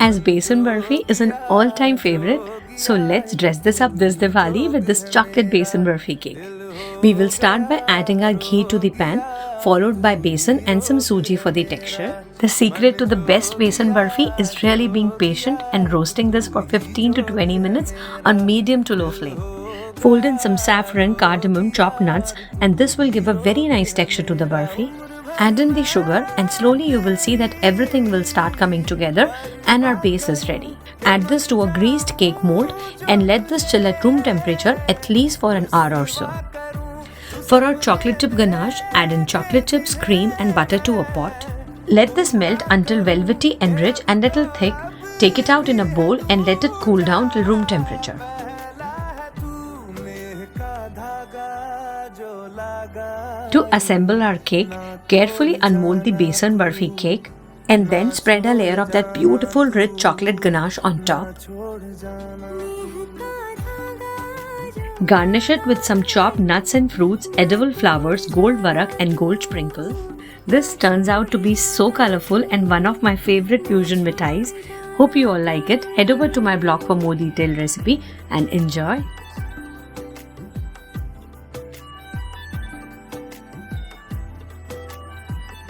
As besan barfi is an all-time favorite, so let's dress this up this Diwali with this chocolate besan barfi cake. We will start by adding our ghee to the pan, followed by besan and some suji for the texture. The secret to the best besan barfi is really being patient and roasting this for 15 to 20 minutes on medium to low flame. Fold in some saffron, cardamom, chopped nuts, and this will give a very nice texture to the barfi. Add in the sugar and slowly you will see that everything will start coming together and our base is ready. Add this to a greased cake mold and let this chill at room temperature at least for an hour or so. For our chocolate chip ganache, add in chocolate chips, cream and butter to a pot. Let this melt until velvety and rich and little thick. Take it out in a bowl and let it cool down till room temperature. To assemble our cake, carefully unmold the besan barfi cake and then spread a layer of that beautiful rich chocolate ganache on top. Garnish it with some chopped nuts and fruits, edible flowers, gold varak and gold sprinkles. This turns out to be so colorful and one of my favorite fusion mithais. Hope you all like it. Head over to my blog for more detailed recipe and enjoy.